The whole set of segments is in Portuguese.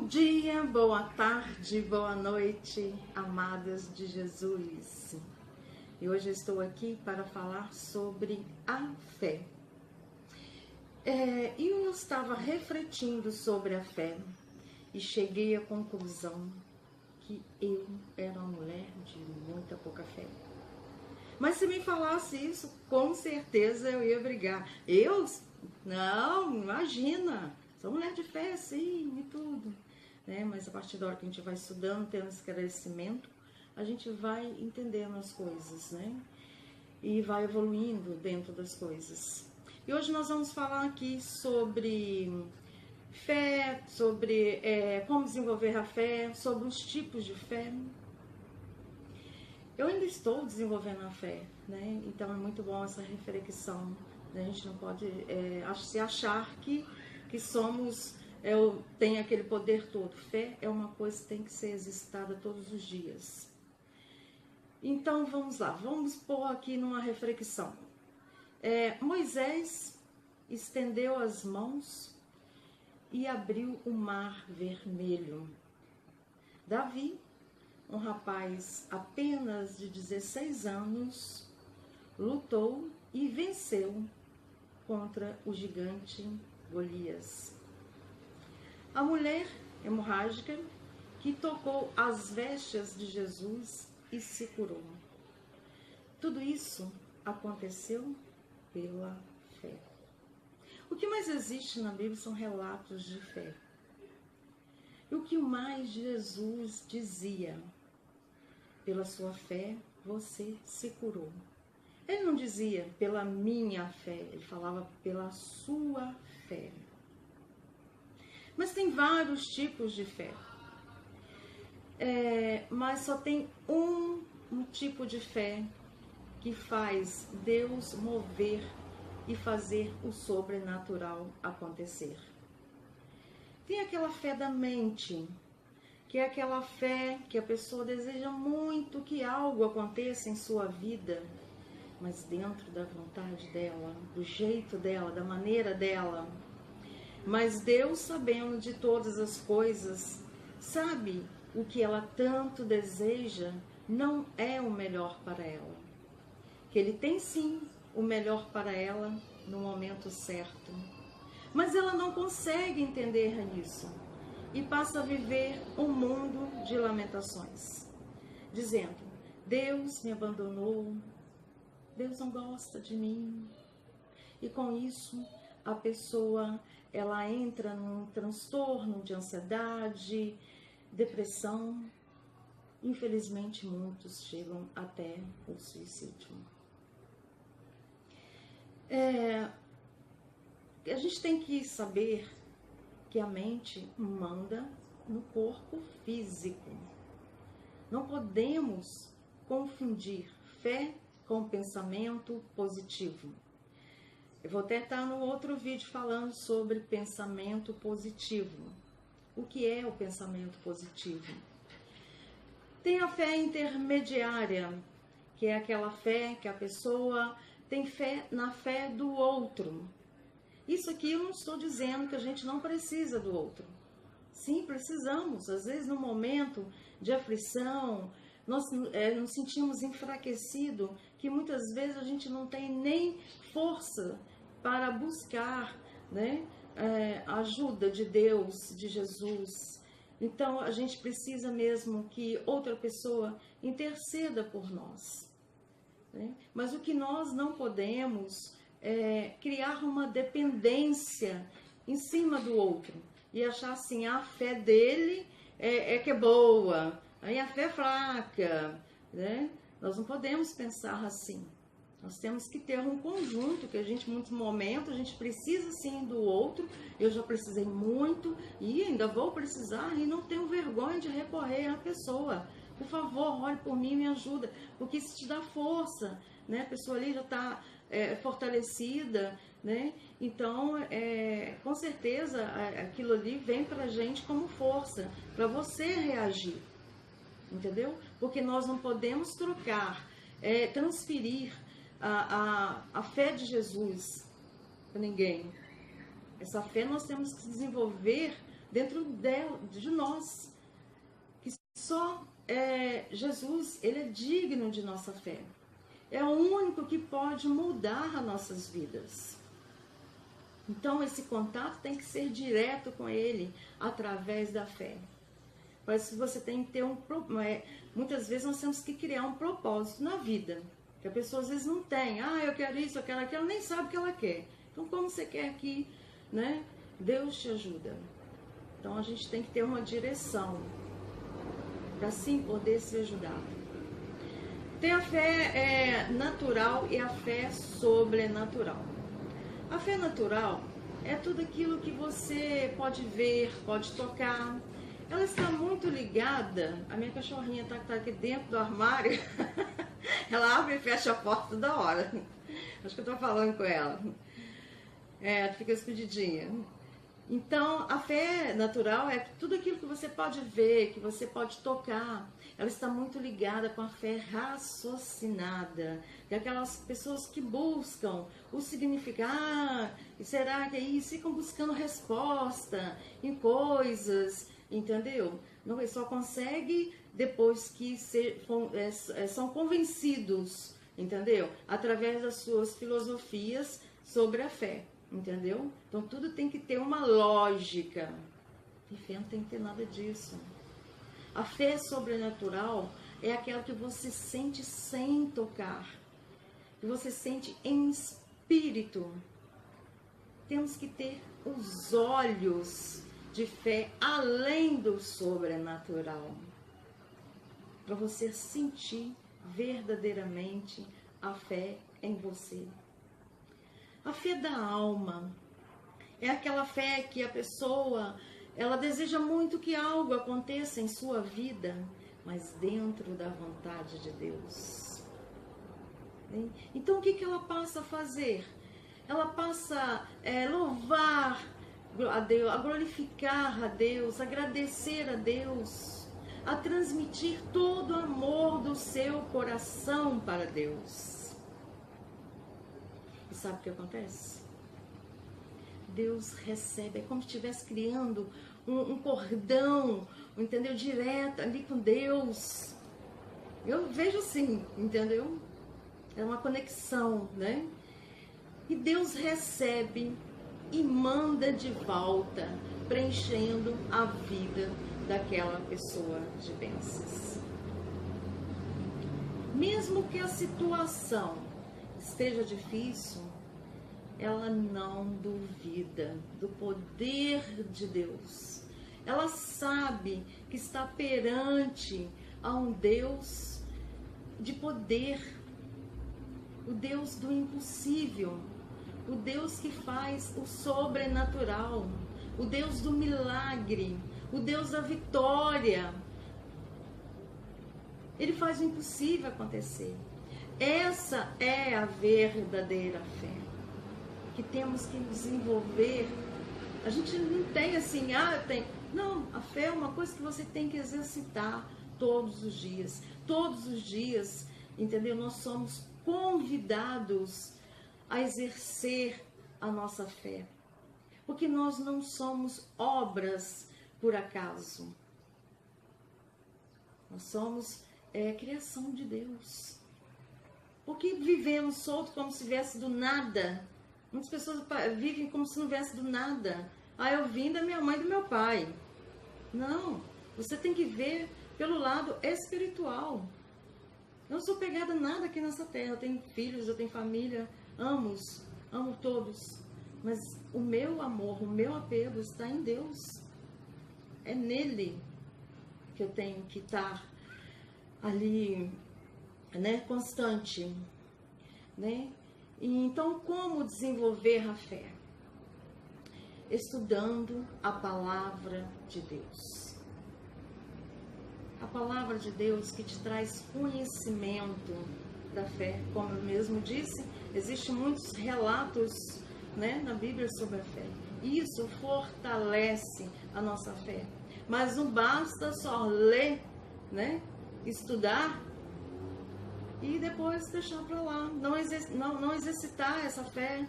Bom dia, boa tarde, boa noite, amadas de Jesus. E hoje eu estou aqui para falar sobre a fé. Eu estava refletindo sobre a fé e cheguei à conclusão que eu era uma mulher de muita pouca fé. Mas se me falasse isso, com certeza eu ia brigar. Não, imagina, sou mulher de fé, sim, e tudo. Mas a partir da hora que a gente vai estudando, tendo esclarecimento, a gente vai entendendo as coisas, e vai evoluindo dentro das coisas. E hoje nós vamos falar aqui sobre fé, sobre como desenvolver a fé, sobre os tipos de fé. Eu ainda estou desenvolvendo a fé, Então é muito bom essa reflexão. A gente não pode se achar que somos, tem aquele poder todo. Fé é uma coisa que tem que ser exercitada todos os dias. Então vamos lá, vamos pôr aqui numa reflexão. Moisés estendeu as mãos e abriu o mar vermelho. Davi, um rapaz apenas de 16 anos, lutou e venceu contra o gigante Golias. A mulher hemorrágica que tocou as vestes de Jesus e se curou. Tudo isso aconteceu pela fé. O que mais existe na Bíblia são relatos de fé. E o que mais Jesus dizia? Pela sua fé, você se curou. Ele não dizia pela minha fé, ele falava pela sua fé. Mas tem vários tipos de fé. Mas só tem um tipo de fé que faz Deus mover e fazer o sobrenatural acontecer. Tem aquela fé da mente, que é aquela fé que a pessoa deseja muito que algo aconteça em sua vida, mas dentro da vontade dela, do jeito dela, da maneira dela. Mas Deus, sabendo de todas as coisas, sabe o que ela tanto deseja não é o melhor para ela. Que Ele tem sim o melhor para ela no momento certo. Mas ela não consegue entender isso e passa a viver um mundo de lamentações, dizendo: Deus me abandonou, Deus não gosta de mim. E com isso a pessoa ela entra num transtorno de ansiedade, depressão. Infelizmente muitos chegam até o suicídio. A gente tem que saber que a mente manda no corpo físico. Não podemos confundir fé com pensamento positivo. Eu vou até estar no outro vídeo falando sobre pensamento positivo. O que é o pensamento positivo? Tem a fé intermediária, que é aquela fé que a pessoa tem fé na fé do outro. Isso aqui eu não estou dizendo que a gente não precisa do outro. Sim, precisamos. Às vezes, no momento de aflição, nós nos sentimos enfraquecidos, que muitas vezes a gente não tem nem força para buscar a ajuda de Deus, de Jesus. Então, a gente precisa mesmo que outra pessoa interceda por nós. Mas o que nós não podemos criar uma dependência em cima do outro e achar assim, a fé dele que é boa, aí a fé é fraca, Nós não podemos pensar assim. Nós temos que ter um conjunto, que a gente, em muitos momentos, a gente precisa sim do outro. Eu já precisei muito e ainda vou precisar e não tenho vergonha de recorrer à pessoa. Por favor, ore por mim e me ajuda, porque isso te dá força, A pessoa ali já está fortalecida, Então, com certeza, aquilo ali vem para a gente como força, para você reagir, entendeu? Porque nós não podemos trocar, transferir a fé de Jesus para ninguém. Essa fé nós temos que desenvolver dentro de nós, que só Jesus, ele é digno de nossa fé. É o único que pode mudar as nossas vidas. Então, esse contato tem que ser direto com ele, através da fé. Mas você tem que ter muitas vezes nós temos que criar um propósito na vida. Que a pessoa às vezes não tem. Eu quero isso, eu quero aquilo, nem sabe o que ela quer. Então, como você quer que, né, Deus te ajuda? Então, a gente tem que ter uma direção para assim poder se ajudar. Tem a fé natural e a fé sobrenatural. A fé natural é tudo aquilo que você pode ver, pode tocar. Ela está muito ligada. A minha cachorrinha está aqui dentro do armário. Ela abre e fecha a porta toda hora. Acho que eu estou falando com ela. Fica escondidinha. Então, a fé natural é tudo aquilo que você pode ver, que você pode tocar. Ela está muito ligada com a fé raciocinada. Que é aquelas pessoas que buscam o significado. Será que é isso? Ficam buscando resposta em coisas, entendeu? Não, só consegue depois que são convencidos, entendeu? Através das suas filosofias sobre a fé. Entendeu? Então tudo tem que ter uma lógica. E fé não tem que ter nada disso. A fé sobrenatural é aquela que você sente sem tocar. Que você sente em espírito. Temos que ter os olhos de fé além do sobrenatural. Para você sentir verdadeiramente a fé em você. A fé da alma é aquela fé que a pessoa, ela deseja muito que algo aconteça em sua vida, mas dentro da vontade de Deus. Então o que ela passa a fazer? Ela passa a louvar a Deus, a glorificar a Deus, agradecer a Deus, a transmitir todo o amor do seu coração para Deus. E sabe o que acontece? Deus recebe, é como se estivesse criando um cordão, entendeu? Direto ali com Deus. Eu vejo assim, entendeu? É uma conexão, né? E Deus recebe e manda de volta, preenchendo a vida daquela pessoa de bênçãos. Mesmo que a situação esteja difícil, ela não duvida do poder de Deus. Ela sabe que está perante a um Deus de poder, o Deus do impossível, o Deus que faz o sobrenatural, o Deus do milagre, o Deus da vitória. Ele faz o impossível acontecer. Essa é a verdadeira fé que temos que desenvolver. A gente não tem assim, eu tenho. Não, a fé é uma coisa que você tem que exercitar todos os dias. Todos os dias, entendeu? Nós somos convidados a exercer a nossa fé. Porque nós não somos obras por acaso. Nós somos criação de Deus. Porque vivemos solto como se viesse do nada. Muitas pessoas vivem como se não viesse do nada. Eu vim da minha mãe e do meu pai. Não, você tem que ver pelo lado espiritual. Eu não sou pegada a nada aqui nessa terra. Eu tenho filhos, eu tenho família, amo todos. Mas o meu amor, o meu apego está em Deus. É nele que eu tenho que estar ali, né, constante, né? E então, como desenvolver a fé? Estudando a palavra de Deus. A palavra de Deus que te traz conhecimento da fé. Como eu mesmo disse, existem muitos relatos, né, na Bíblia sobre a fé. Isso fortalece a nossa fé. Mas não basta só ler, né, estudar e depois deixar para lá. Não exercitar essa fé,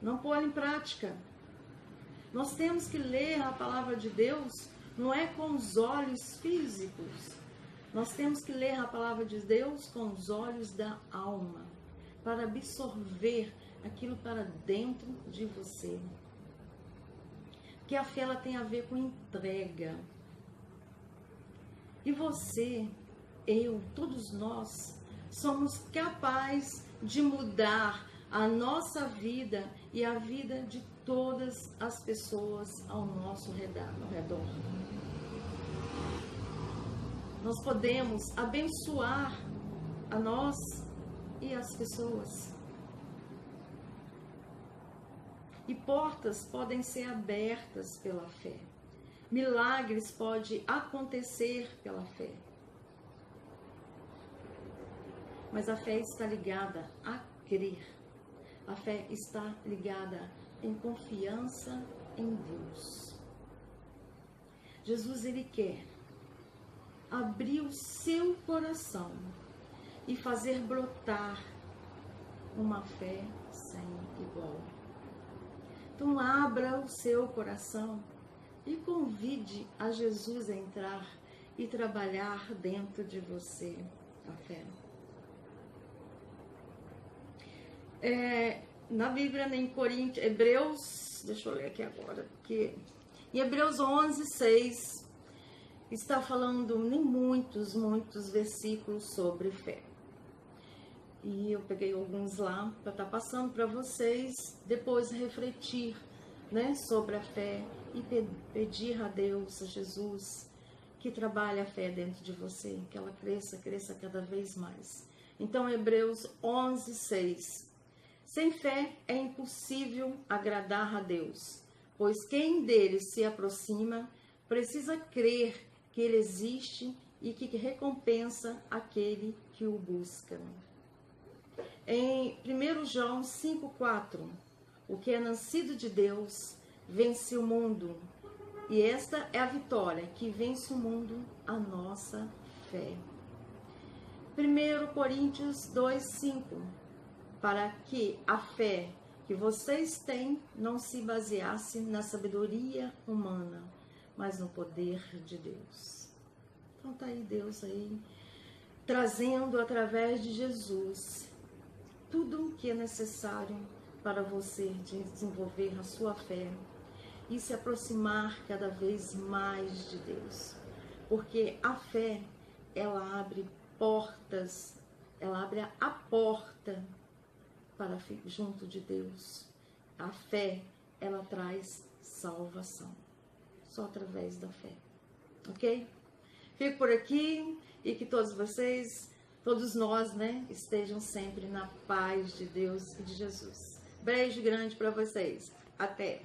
não pôr em prática. Nós temos que ler a palavra de Deus, não é com os olhos físicos. Nós temos que ler a palavra de Deus com os olhos da alma, para absorver aquilo para dentro de você. Que a fé ela tem a ver com entrega. E você, eu, todos nós, somos capazes de mudar a nossa vida e a vida de todas as pessoas ao nosso redor. Nós podemos abençoar a nós e as pessoas. E portas podem ser abertas pela fé. Milagres podem acontecer pela fé. Mas a fé está ligada a crer. A fé está ligada em confiança em Deus. Jesus, ele quer abrir o seu coração e fazer brotar uma fé sem igual. Então abra o seu coração e convide a Jesus a entrar e trabalhar dentro de você a fé. Na Bíblia, em Coríntios, Hebreus, deixa eu ler aqui agora, porque em Hebreus 11:6 está falando em muitos versículos sobre fé. E eu peguei alguns lá para estar passando para vocês, depois refletir, né, sobre a fé e pedir a Deus, a Jesus, que trabalhe a fé dentro de você, que ela cresça cada vez mais. Então, Hebreus 11:6. Sem fé é impossível agradar a Deus, pois quem dele se aproxima precisa crer que ele existe e que recompensa aquele que o busca. Em 1 João 5,4, o que é nascido de Deus vence o mundo, e esta é a vitória que vence o mundo, a nossa fé. 1 Coríntios 2,5, para que a fé que vocês têm não se baseasse na sabedoria humana, mas no poder de Deus. Então tá aí Deus aí, trazendo através de Jesus tudo o que é necessário para você desenvolver a sua fé e se aproximar cada vez mais de Deus. Porque a fé, ela abre portas, ela abre a porta para junto de Deus. A fé, ela traz salvação. Só através da fé. Ok? Fico por aqui e que todos vocês, todos nós, né, estejam sempre na paz de Deus e de Jesus. Beijo grande para vocês. Até!